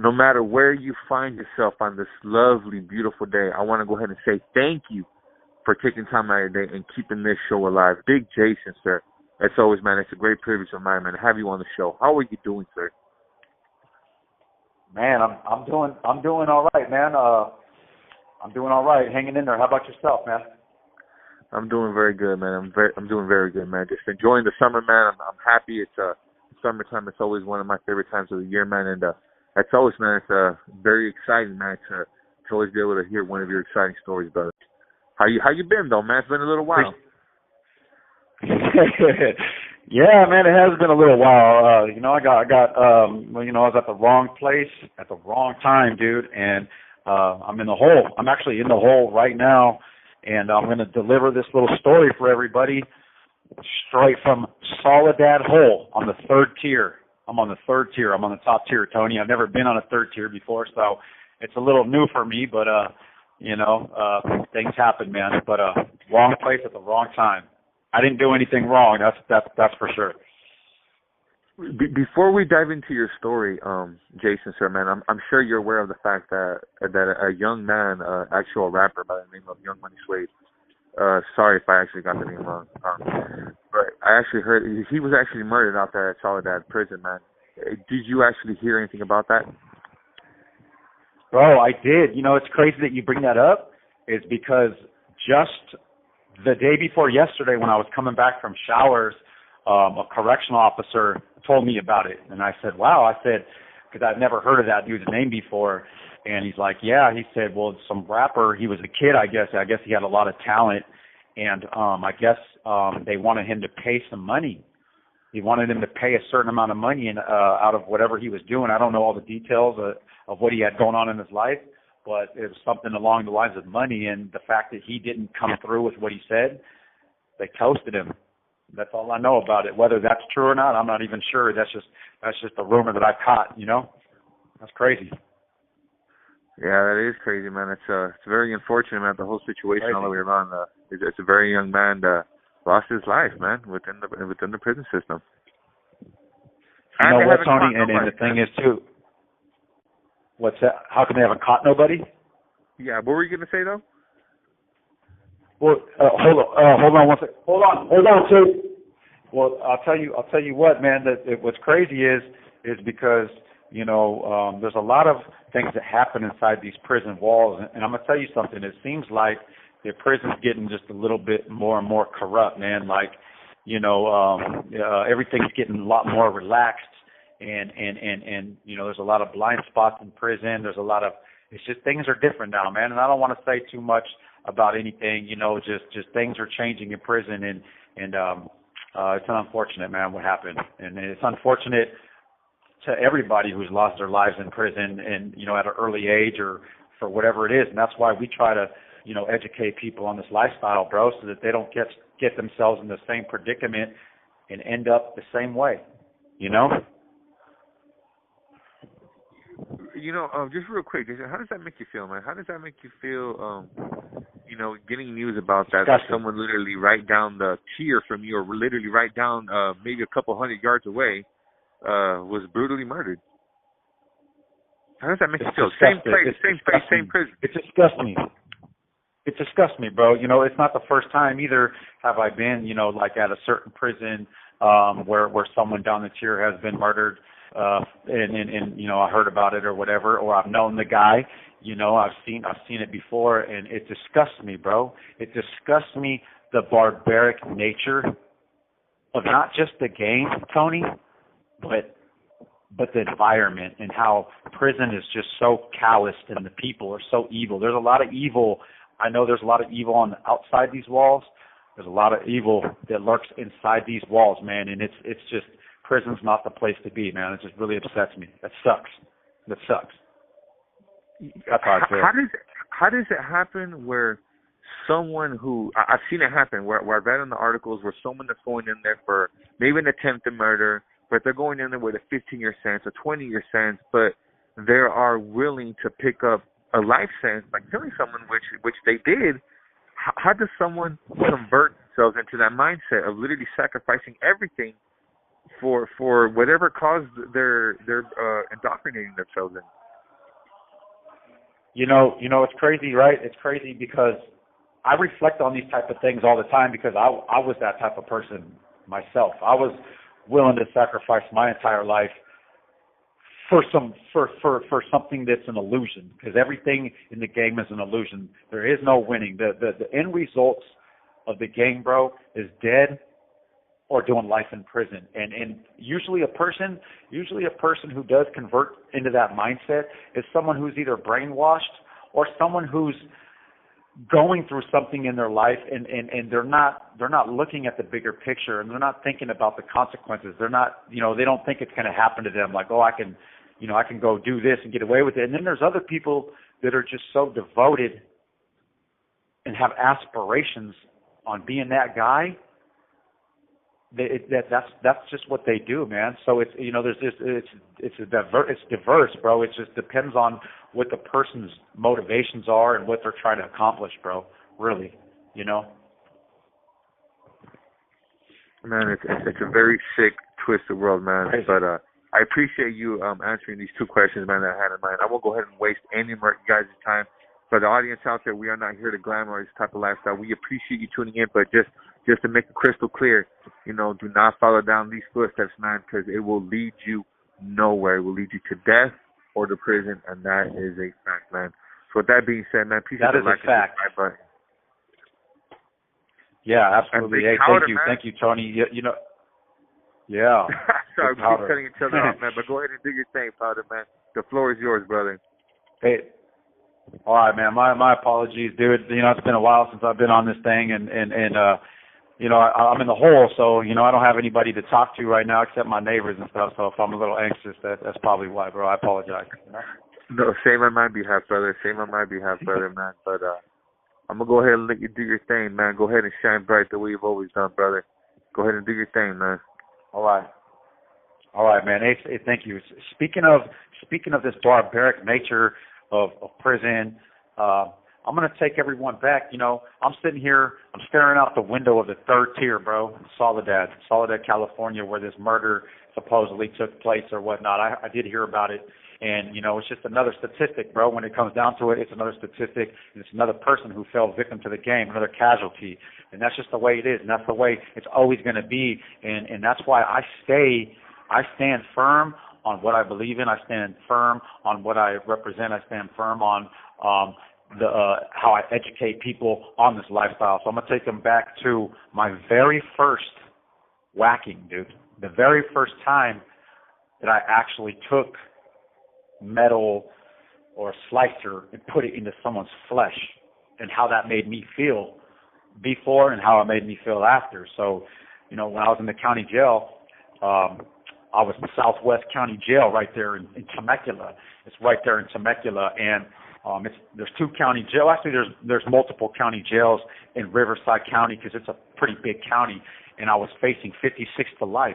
no matter where you find yourself on this lovely, beautiful day, I want to go ahead and say thank you for taking time out of your day and keeping this show alive. Big Jason, sir. As always, man, it's a great privilege of mine, man, to have you on the show. How are you doing, sir? Man, I'm doing all right, man. I'm doing all right, hanging in there. How about yourself, man? I'm doing very good, man. I'm doing very good, man. Just enjoying the summer, man. I'm happy. It's summertime. It's always one of my favorite times of the year, man. And it's always, man, it's very exciting, man, to always be able to hear one of your exciting stories, brother. How you been though, man? It's been a little while. Yeah, man, it has been a little while. I was at the wrong place at the wrong time, dude, and I'm in the hole. I'm actually in the hole right now, and I'm going to deliver this little story for everybody straight from Soledad Hole on the third tier. I'm on the third tier. I'm on the top tier, Tony. I've never been on a third tier before, so it's a little new for me, but things happen, man. But wrong place at the wrong time. I didn't do anything wrong. That's for sure. Before we dive into your story, Jason, sir, man, I'm sure you're aware of the fact that a young man, actual rapper by the name of Young Money Suede. Sorry if I actually got the name wrong. But I actually heard he was actually murdered out there at Soledad Prison, man. Did you actually hear anything about that? Bro, I did. You know, it's crazy that you bring that up. Is because just the day before yesterday, when I was coming back from showers, a correctional officer told me about it, and I said, "Wow!" I said, because I've never heard of that dude's name before, and he's like, "Yeah." He said, "Well, some rapper. He was a kid, I guess. I guess he had a lot of talent, and I guess they wanted him to pay some money. He wanted him to pay a certain amount of money and out of whatever he was doing. I don't know all the details of what he had going on in his life." But it was something along the lines of money, and the fact that he didn't come through with what he said, they toasted him. That's all I know about it. Whether that's true or not, I'm not even sure. That's just a rumor that I caught. You know, that's crazy. Yeah, that is crazy, man. It's very unfortunate, man. The whole situation all the way around. It's a very young man that lost his life, man, within the prison system. You know what, Tony? And the thing is too. What's that? How come they haven't caught nobody? Yeah, what were you gonna say though? Well, hold on one second. Hold on, too. Well, I'll tell you what, man. What's crazy is because there's a lot of things that happen inside these prison walls, and I'm gonna tell you something. It seems like the prison's getting just a little bit more and more corrupt, man. Like, everything's getting a lot more relaxed. And there's a lot of blind spots in prison. It's just things are different now, man. And I don't want to say too much about anything, just things are changing in prison, and it's unfortunate, man, what happened. And it's unfortunate to everybody who's lost their lives in prison and, at an early age or for whatever it is. And that's why we try to, educate people on this lifestyle, bro, so that they don't get themselves in the same predicament and end up the same way, Just real quick, Jason, how does that make you feel, man? How does that make you feel, getting news about that someone literally right down the tier from you, or literally right down maybe a couple 100 yards away, was brutally murdered? How does that make you feel? Same place, same prison. It disgusts me. It disgusts me, bro. It's not the first time either have I been, like at a certain prison where someone down the tier has been murdered. And I heard about it or whatever, or I've known the guy, I've seen it before, and it disgusts me, bro. It disgusts me, the barbaric nature of not just the game, Tony, but the environment, and how prison is just so calloused and the people are so evil. There's a lot of evil. I know there's a lot of evil on the outside these walls. There's a lot of evil that lurks inside these walls, man, and it's just, prison's not the place to be, man. It just really upsets me. That sucks. That's how I feel. How does it happen where someone who, I've seen it happen, where I've read in the articles where someone that's going in there for maybe an attempted murder, but they're going in there with a 15-year sentence, a 20-year sentence, but they are willing to pick up a life sentence by killing someone, which they did. How does someone convert themselves into that mindset of literally sacrificing everything for whatever cause they're indoctrinating themselves in? It's crazy, right? It's crazy because I reflect on these type of things all the time because I was that type of person myself. I was willing to sacrifice my entire life for something that's an illusion, because everything in the game is an illusion. There is no winning. The end results of the game, bro, is dead or doing life in prison. And usually a person who does convert into that mindset is someone who's either brainwashed or someone who's going through something in their life and they're not looking at the bigger picture, and they're not thinking about the consequences. They're not, they don't think it's going to happen to them, like, oh, I can go do this and get away with it. And then there's other people that are just so devoted and have aspirations on being that guy. That's just what they do, man. So it's it's diverse, bro. It just depends on what the person's motivations are and what they're trying to accomplish, bro. Really, Man, it's a very sick, twisted world, man. Crazy. But I appreciate you answering these two questions, man, that I had in mind. I won't go ahead and waste any more guys' time. For the audience out there, we are not here to glamorize this type of lifestyle. We appreciate you tuning in, but just to make it crystal clear, do not follow down these footsteps, man, because it will lead you nowhere. It will lead you to death or to prison, and that is a fact, man. So with that being said, man, appreciate the like and subscribe button. Yeah, absolutely. Hey, thank you, Tony. Yeah. Sorry, we keep cutting each other off, man, but go ahead and do your thing, Powder, man. The floor is yours, brother. Hey. All right, man. My apologies, dude. It's been a while since I've been on this thing, and I'm in the hole, so I don't have anybody to talk to right now except my neighbors and stuff. So if I'm a little anxious, that's probably why, bro. I apologize. No, same on my behalf, brother. Same on my behalf, brother, man. But I'm gonna go ahead and let you do your thing, man. Go ahead and shine bright the way you've always done, brother. Go ahead and do your thing, man. All right, man. Hey, thank you. Speaking of this barbaric nature of prison, I'm going to take everyone back. I'm sitting here, I'm staring out the window of the third tier, bro, Soledad, California, where this murder supposedly took place or whatnot. I did hear about it, and, it's just another statistic, bro. When it comes down to it, it's another statistic, and it's another person who fell victim to the game, another casualty, and that's just the way it is, and that's the way it's always going to be, and that's why I stand firm on what I believe in. I stand firm on what I represent. I stand firm on how I educate people on this lifestyle. So I'm going to take them back to my very first whacking, dude. The very first time that I actually took metal or a slicer and put it into someone's flesh, and how that made me feel before and how it made me feel after. So, when I was in the county jail, I was in Southwest County Jail right there in Temecula. It's right there in Temecula, and there's two county jails. Actually, there's multiple county jails in Riverside County because it's a pretty big county, and I was facing 56 to life,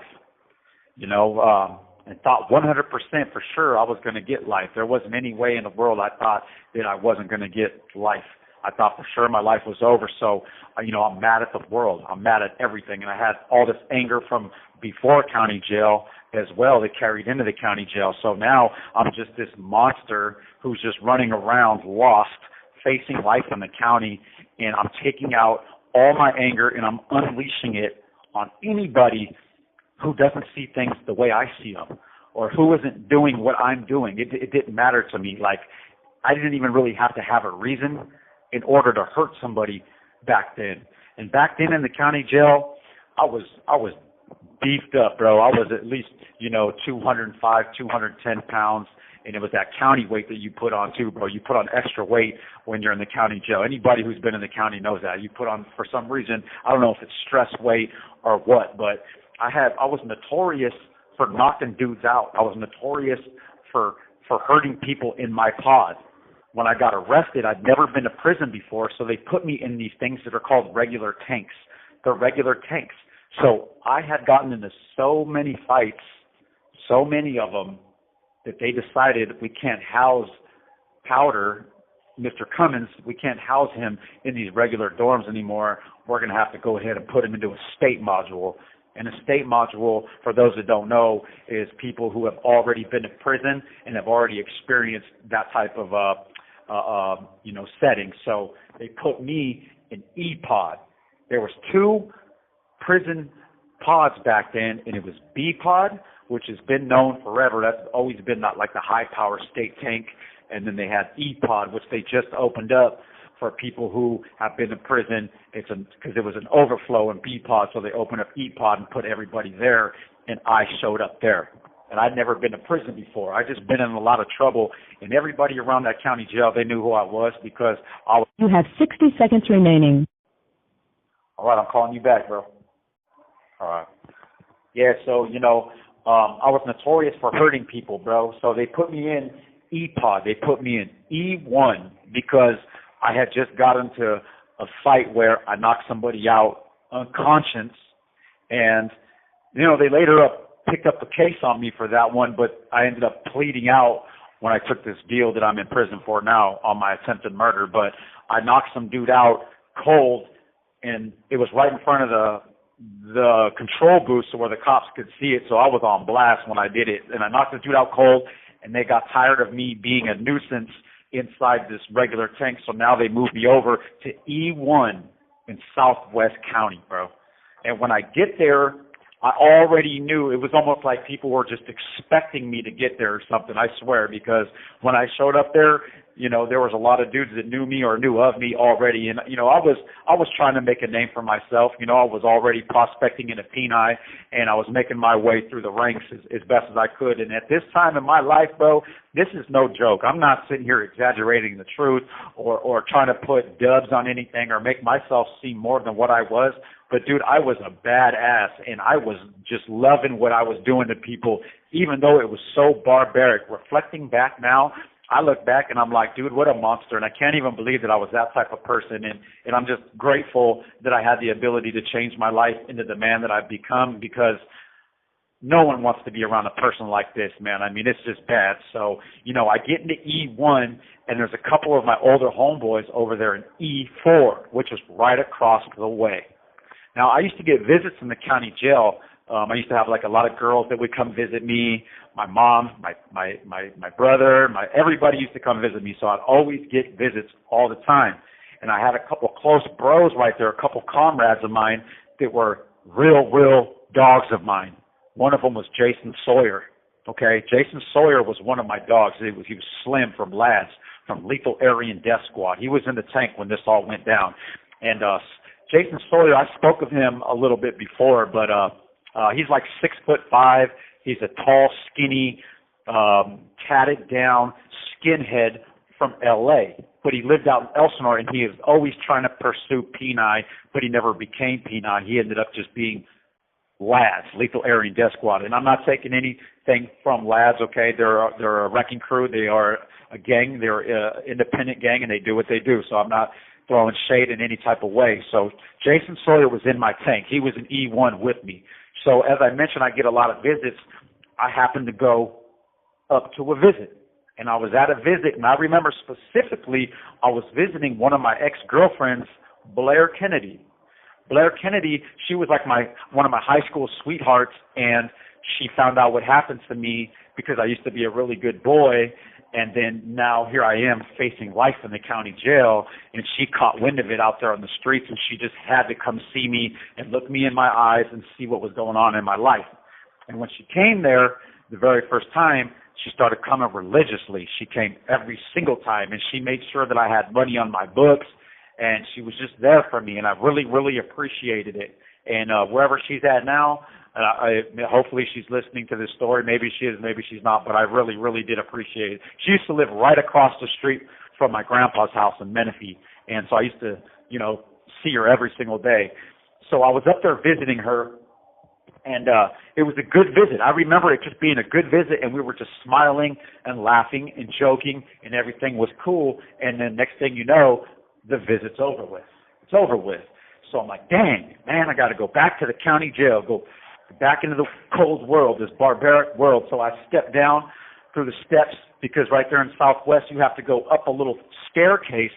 and thought 100% for sure I was going to get life. There wasn't any way in the world I thought that I wasn't going to get life. I thought for sure my life was over. So, I'm mad at the world. I'm mad at everything. And I had all this anger from before county jail as well that carried into the county jail. So now I'm just this monster who's just running around lost, facing life in the county, and I'm taking out all my anger and I'm unleashing it on anybody who doesn't see things the way I see them or who isn't doing what I'm doing. It didn't matter to me. Like, I didn't even really have to have a reason in order to hurt somebody back then. And back then in the county jail, I was beefed up, bro. I was at least, 205, 210 pounds, and it was that county weight that you put on too, bro. You put on extra weight when you're in the county jail. Anybody who's been in the county knows that. You put on, for some reason, I don't know if it's stress weight or what, but I was notorious for knocking dudes out. I was notorious for hurting people in my pod. When I got arrested, I'd never been to prison before, so they put me in these things that are called regular tanks. They're regular tanks. So I had gotten into so many fights, so many of them, that they decided we can't house Powder, Mr. Cummins, we can't house him in these regular dorms anymore. We're going to have to go ahead and put him into a state module. And a state module, for those that don't know, is people who have already been to prison and have already experienced that type of setting. So they put me in E-pod. There was 2 prison pods back then, and it was B-pod, which has been known forever. That's always been not like the high-power state tank. And then they had E-pod, which they just opened up for people who have been in prison. Because it was an overflow in B-pod, so they opened up E-pod and put everybody there, and I showed up there. And I'd never been to prison before. I just been in a lot of trouble, and everybody around that county jail, they knew who I was because I was... You have 60 seconds remaining. All right, I'm calling you back, bro. All right. Yeah, so, I was notorious for hurting people, bro. So they put me in E-pod. They put me in E1 because I had just got into a fight where I knocked somebody out unconscious, and, they later picked up a case on me for that one, but I ended up pleading out when I took this deal that I'm in prison for now on my attempted murder. But I knocked some dude out cold, and it was right in front of the control booth so where the cops could see it, so I was on blast when I did it. And I knocked the dude out cold, and they got tired of me being a nuisance inside this regular tank, so now they moved me over to E1 in Southwest County, bro. And when I get there, I already knew. It was almost like people were just expecting me to get there or something, I swear, because when I showed up there, there was a lot of dudes that knew me or knew of me already. And, I was trying to make a name for myself. I was already prospecting in a Peni, and I was making my way through the ranks as best as I could. And at this time in my life, bro, this is no joke. I'm not sitting here exaggerating the truth or trying to put dubs on anything or make myself seem more than what I was. But, dude, I was a badass, and I was just loving what I was doing to people, even though it was so barbaric. Reflecting back now, I look back and I'm like, dude, what a monster. And I can't even believe that I was that type of person. And I'm just grateful that I had the ability to change my life into the man that I've become, because no one wants to be around a person like this, man. I mean, it's just bad. So, I get into E1, and there's a couple of my older homeboys over there in E4, which is right across the way. Now, I used to get visits in the county jail. I used to have like a lot of girls that would come visit me. My mom, my brother, everybody used to come visit me. So I'd always get visits all the time. And I had a couple close bros right there, a couple comrades of mine that were real dogs of mine. One of them was Jason Sawyer. Okay, Jason Sawyer was one of my dogs. He was Slim from Lads, from Lethal Aryan Death Squad. He was in the tank when this all went down. And Jason Sawyer, I spoke of him a little bit before, but he's like 6'5". He's a tall, skinny, tatted down skinhead from L.A., but he lived out in Elsinore, and he was always trying to pursue Peni, but he never became Peni. He ended up just being Lads, Lethal Aryan Death Squad. And I'm not taking anything from Lads, okay? They're a wrecking crew. They are a gang. They're an independent gang, and they do what they do. So I'm not throwing shade in any type of way. So Jason Sawyer was in my tank. He was in E1 with me. So as I mentioned, I get a lot of visits. I happened to go up to a visit. And I was at a visit, and I remember specifically I was visiting one of my ex-girlfriends, Blair Kennedy. Blair Kennedy, she was like one of my high school sweethearts, and she found out what happened to me because I used to be a really good boy, and then now here I am facing life in the county jail, and she caught wind of it out there on the streets, and she just had to come see me and look me in my eyes and see what was going on in my life. And when she came there the very first time, she started coming religiously. She came every single time, and she made sure that I had money on my books, and she was just there for me, and I really appreciated it. And wherever she's at now, hopefully she's listening to this story. Maybe she is, maybe she's not, but I really did appreciate it. She used to live right across the street from my grandpa's house in Menifee, and so I used to, see her every single day. So I was up there visiting her, and it was a good visit. I remember it just being a good visit, and we were just smiling and laughing and joking, and everything was cool. And then next thing you know, the visit's over with. It's over with. So I'm like, dang, man, I got to go back to the county jail, go back into the cold world, this barbaric world. So I stepped down through the steps, because right there in Southwest, you have to go up a little staircase,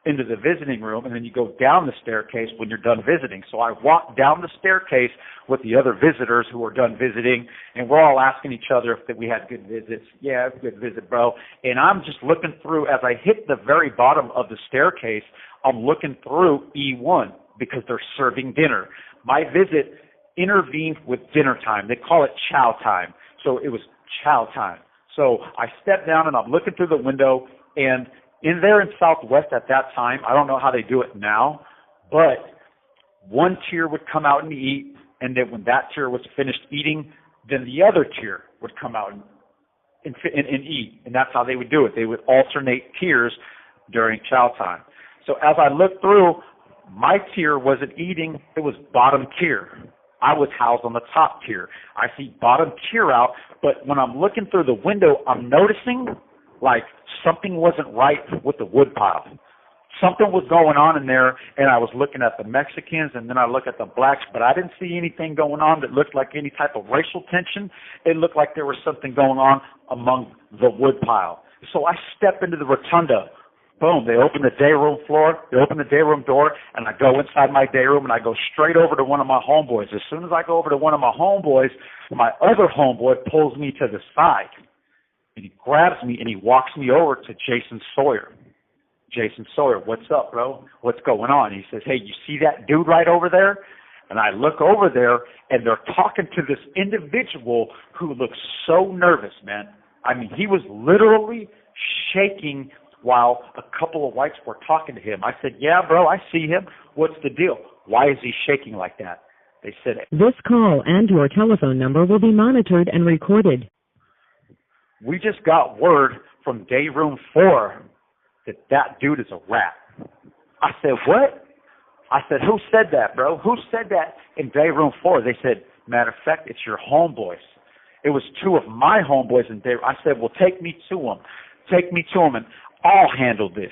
into the visiting room, and then you go down the staircase when you're done visiting. So I walk down the staircase with the other visitors who are done visiting, and we're all asking each other if we had good visits. Yeah, good visit, bro. And I'm just looking through. As I hit the very bottom of the staircase, I'm looking through E1 because they're serving dinner. My visit intervened with dinner time. They call it chow time. So it was chow time. So I stepped down, and I'm looking through the window, and in there in Southwest at that time, I don't know how they do it now, but one tier would come out and eat, and then when that tier was finished eating, then the other tier would come out and eat, and that's how they would do it. They would alternate tiers during chow time. So as I looked through, my tier wasn't eating, it was bottom tier. I was housed on the top tier. I see bottom tier out, but when I'm looking through the window, I'm noticing like something wasn't right with the wood pile. Something was going on in there, and I was looking at the Mexicans, and then I look at the blacks, but I didn't see anything going on that looked like any type of racial tension. It looked like there was something going on among the wood pile. So I step into the rotunda. Boom, they open the day room floor, they open the day room door, and I go inside my day room, and I go straight over to one of my homeboys. As soon as I go over to one of my homeboys, my other homeboy pulls me to the side. And he grabs me and he walks me over to Jason Sawyer. Jason Sawyer, what's up, bro? What's going on? He says, hey, you see that dude right over there? And I look over there, and they're talking to this individual who looks so nervous, man. I mean, he was literally shaking while a couple of whites were talking to him. I said, yeah, bro, I see him. What's the deal? Why is he shaking like that? They said, this call and your telephone number will be monitored and recorded. We just got word from day room 4 that dude is a rat. I said, what? I said, who said that, bro? Who said that in day room 4? They said, matter of fact, it's your homeboys. It was 2 of my homeboys in day. I said, well, take me to them. Take me to them, and I'll handle this.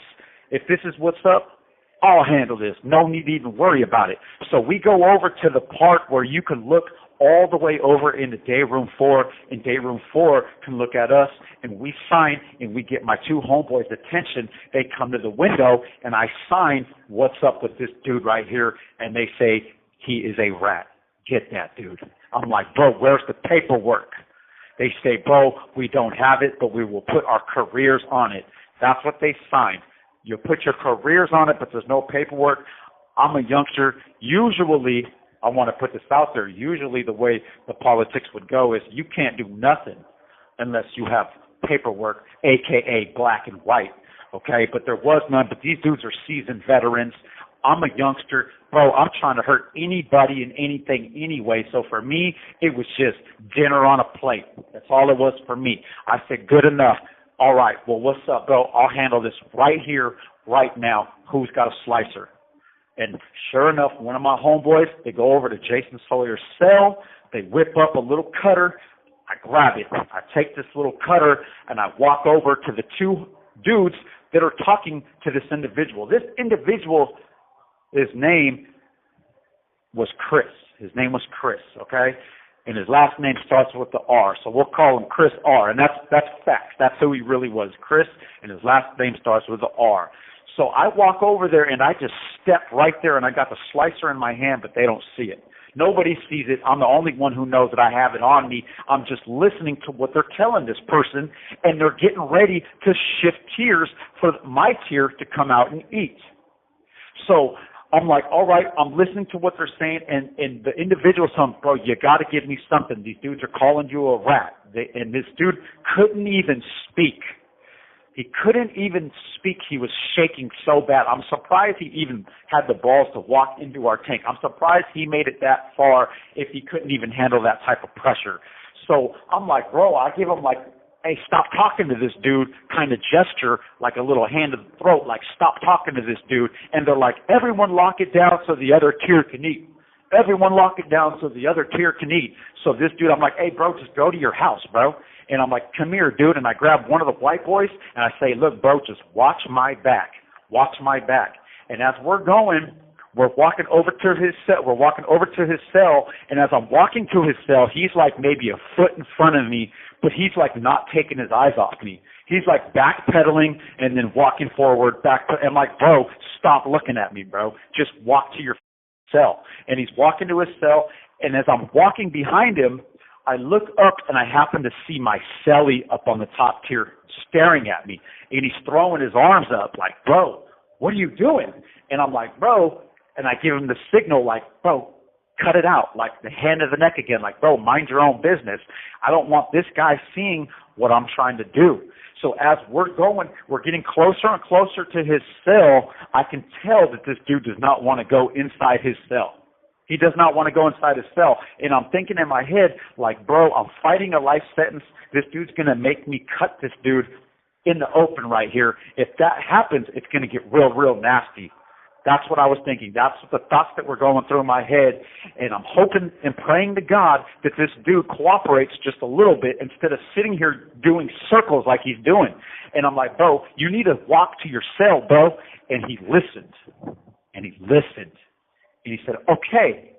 If this is what's up, I'll handle this. No need to even worry about it. So we go over to the part where you can look all the way over into day room 4, and day room 4 can look at us, and we sign, and we get my 2 homeboys' attention. They come to the window, and I sign, what's up with this dude right here, and they say, he is a rat. Get that dude. I'm like, bro, where's the paperwork? They say, bro, we don't have it, but we will put our careers on it. That's what they signed. You put your careers on it, but there's no paperwork. I'm a youngster. Usually, I want to put this out there, usually the way the politics would go is you can't do nothing unless you have paperwork, a.k.a. black and white, okay? But there was none, but these dudes are seasoned veterans. I'm a youngster. Bro, I'm trying to hurt anybody and anything anyway, so for me, it was just dinner on a plate. That's all it was for me. I said, good enough. All right, well, what's up, bro? I'll handle this right here, right now. Who's got a slicer? And sure enough, one of my homeboys, they go over to Jason Sawyer's cell. They whip up a little cutter. I grab it. I take this little cutter, and I walk over to the 2 dudes that are talking to this individual. This individual, his name was Chris. His name was Chris, okay? And his last name starts with the R, so we'll call him Chris R. And that's facts. That's who he really was, Chris, and his last name starts with the R. So I walk over there, and I just step right there, and I got the slicer in my hand, but they don't see it. Nobody sees it. I'm the only one who knows that I have it on me. I'm just listening to what they're telling this person, and they're getting ready to shift tiers for my tier to come out and eat. So I'm like, all right, I'm listening to what they're saying, and the individual's saying, bro, you got to give me something. These dudes are calling you a rat. And this dude couldn't even speak. He couldn't even speak. He was shaking so bad. I'm surprised he even had the balls to walk into our tank. I'm surprised he made it that far if he couldn't even handle that type of pressure. So I'm like, bro, I give him like, hey, stop talking to this dude kind of gesture, like a little hand to the throat, like stop talking to this dude. And they're like, everyone lock it down so the other tier can eat. Everyone lock it down so the other tier can eat. So this dude, I'm like, hey, bro, just go to your house, bro. And I'm like, come here, dude. And I grab one of the white boys, and I say, look, bro, just watch my back. Watch my back. And as we're going, we're walking over to his cell. We're walking over to his cell, and as I'm walking to his cell, he's like maybe a foot in front of me, but he's like not taking his eyes off me. He's like backpedaling and then walking forward, I'm like, bro, stop looking at me, bro. Just walk to your cell. And he's walking to his cell, and as I'm walking behind him, I look up and I happen to see my cellie up on the top tier staring at me. And he's throwing his arms up like, bro, what are you doing? And I'm like, bro, and I give him the signal like, bro, cut it out, like the hand of the neck again, like, bro, mind your own business. I don't want this guy seeing what I'm trying to do. So as we're getting closer and closer to his cell. I can tell that this dude does not want to go inside his cell. He does not want to go inside his cell. And I'm thinking in my head, like, bro, I'm fighting a life sentence. This dude's going to make me cut this dude in the open right here. If that happens, it's going to get real, real nasty. That's what I was thinking. That's the thoughts that were going through my head. And I'm hoping and praying to God that this dude cooperates just a little bit instead of sitting here doing circles like he's doing. And I'm like, bro, you need to walk to your cell, bro. And he listened. And he listened. And he said, okay.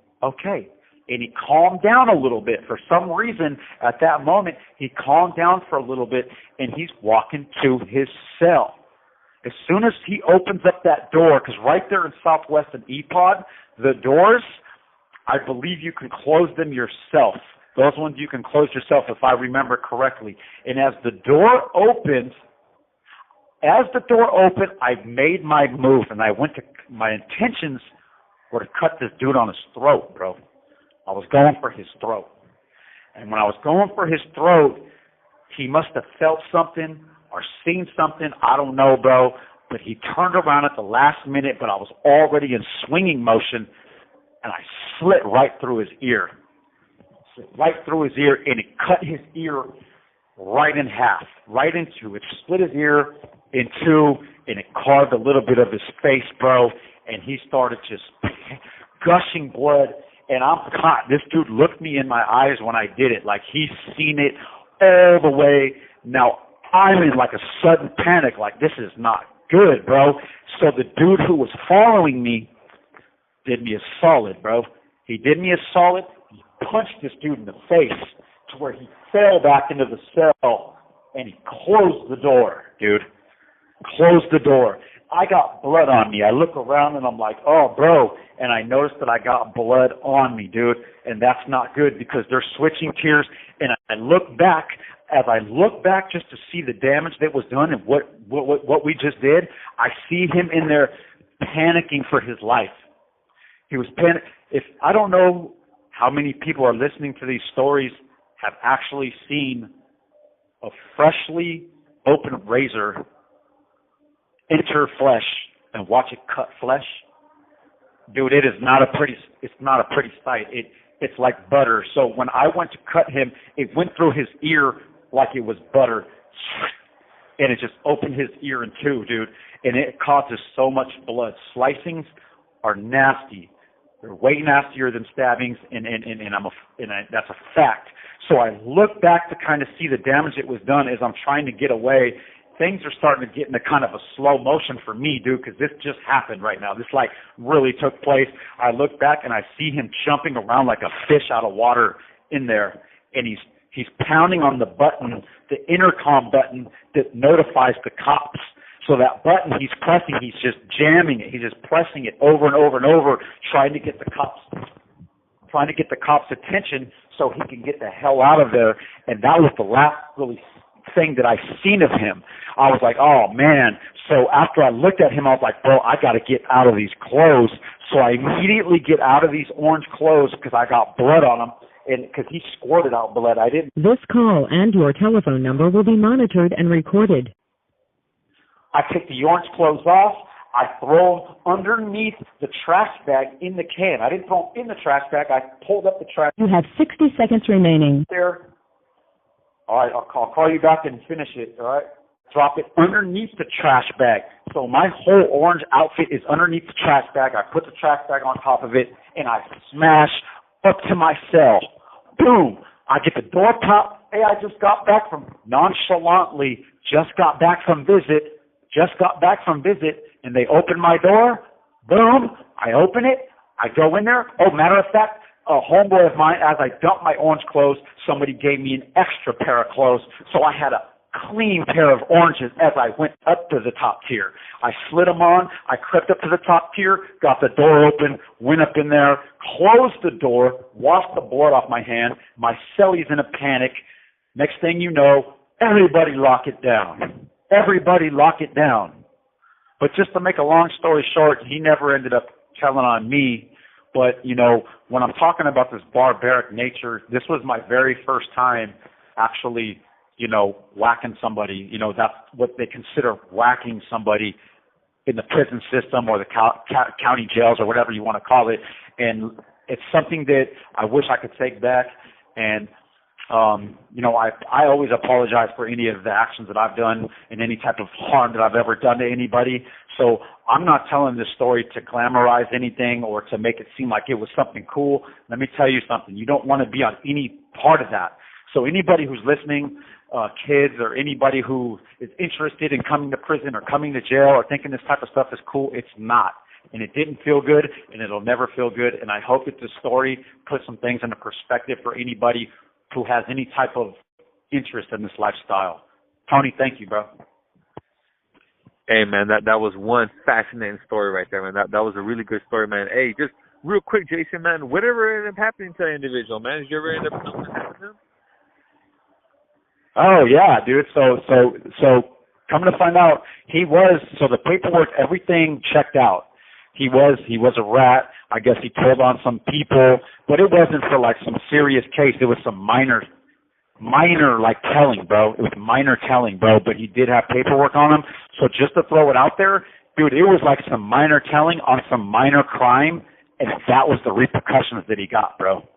And he calmed down a little bit. For some reason, at that moment, he calmed down for a little bit, and he's walking to his cell. As soon as he opens up that door, because right there in Southwest and EPOD, the doors, I believe you can close them yourself. Those ones you can close yourself, if I remember correctly. And as the door opened, I made my move, and my intentions were to cut this dude on his throat, bro. I was going for his throat. And when I was going for his throat, he must have felt something or seen something, I don't know, bro, but he turned around at the last minute, but I was already in swinging motion, and I slit right through his ear. And it cut his ear right in half, right into it. Split his ear in two, and it carved a little bit of his face, bro, and he started just gushing blood, and I'm caught. This dude looked me in my eyes when I did it, like he's seen it all the way. Now, I'm in like a sudden panic, like this is not good, bro. So the dude who was following me did me a solid, bro. He did me a solid. He punched this dude in the face to where he fell back into the cell, and he closed the door, dude. Closed the door. I got blood on me. I look around, and I'm like, oh, bro. And I noticed that I got blood on me, dude. And that's not good because they're switching tiers. And I look back. As I look back just to see the damage that was done and what we just did, I see him in there panicking for his life. He was I don't know how many people are listening to these stories have actually seen a freshly opened razor enter flesh and watch it cut flesh. Dude, it's not a pretty sight. It's like butter. So when I went to cut him, it went through his ear like it was butter, and it just opened his ear in two, dude, and it causes so much blood. Slicings are nasty. They're way nastier than stabbings, and that's a fact. So I look back to kind of see the damage that was done as I'm trying to get away. Things are starting to get into kind of a slow motion for me, dude, because this just happened right now. This, like, really took place. I look back, and I see him jumping around like a fish out of water in there, and he's pounding on the button, the intercom button that notifies the cops. So that button he's pressing, he's just jamming it. He's just pressing it over and over and over, trying to get the cops' attention so he can get the hell out of there. And that was the last really thing that I seen of him. I was like, oh, man. So after I looked at him, I was like, bro, I got to get out of these clothes. So I immediately get out of these orange clothes because I got blood on them. And because he squirted out blood, I didn't. This call and your telephone number will be monitored and recorded. I take the orange clothes off. I throw them underneath the trash bag in the can. I didn't throw them in the trash bag. I pulled up the trash. You have 60 seconds remaining. There. All right, I'll call you back and finish it, all right? Drop it underneath the trash bag. So my whole orange outfit is underneath the trash bag. I put the trash bag on top of it, and I smash up to my cell. Boom. I get the door pop. Hey, I just got back from visit, and they open my door. Boom. I open it. I go in there. Oh, matter of fact, a homeboy of mine, as I dumped my orange clothes, somebody gave me an extra pair of clothes. So I had a clean pair of oranges as I went up to the top tier. I slid them on. I crept up to the top tier, got the door open, went up in there, closed the door, washed the blood off my hand. My cellie's in a panic. Next thing you know, everybody lock it down. Everybody lock it down. But just to make a long story short, he never ended up telling on me. But, you know, when I'm talking about this barbaric nature, this was my very first time actually, you know, whacking somebody. You know, that's what they consider whacking somebody in the prison system or the county jails or whatever you want to call it. And it's something that I wish I could take back. And, you know, I always apologize for any of the actions that I've done and any type of harm that I've ever done to anybody. So I'm not telling this story to glamorize anything or to make it seem like it was something cool. Let me tell you something. You don't want to be on any part of that. So anybody who's listening, kids or anybody who is interested in coming to prison or coming to jail or thinking this type of stuff is cool, it's not. And it didn't feel good, and it'll never feel good. And I hope that this story puts some things into perspective for anybody who has any type of interest in this lifestyle. Tony, thank you, bro. Hey, man, that was one fascinating story right there, man. That was a really good story, man. Hey, just real quick, Jason, man, whatever ended up happening to that individual, man? Did you ever end up knowing what happened to him? Oh yeah, dude. So come to find out, so the paperwork, everything checked out. He was a rat. I guess he told on some people, but it wasn't for like some serious case. It was some minor like telling, bro. It was minor telling, bro, but he did have paperwork on him. So just to throw it out there, dude, it was like some minor telling on some minor crime, and that was the repercussions that he got, bro.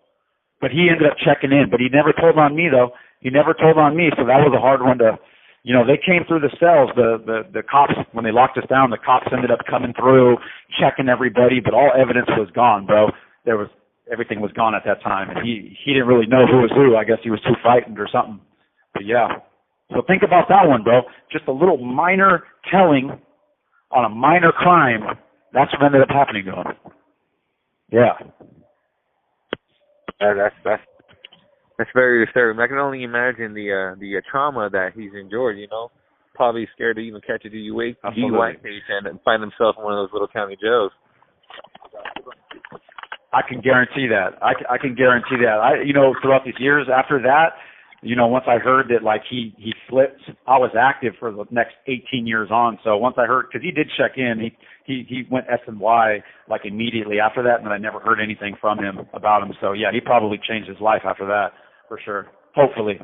But he ended up checking in, but he never told on me, though. He never told on me, so that was a hard one to, you know, they came through the cells. The cops, when they locked us down, the cops ended up coming through, checking everybody, but all evidence was gone, bro. Everything was gone at that time, and he didn't really know who was who. I guess he was too frightened or something. But yeah. So think about that one, bro. Just a little minor telling on a minor crime. That's what ended up happening to him. Yeah. That's very disturbing. I can only imagine the trauma that he's endured. You know, probably scared to even catch a DUI case and find himself in one of those little county jails. I can guarantee that. I can guarantee that. You know, throughout these years after that, you know, once I heard that like he flipped, I was active for the next 18 years on. So once I heard, because he did check in, he went S&Y like immediately after that, and then I never heard anything from him about him. So yeah, he probably changed his life after that for sure. Hopefully.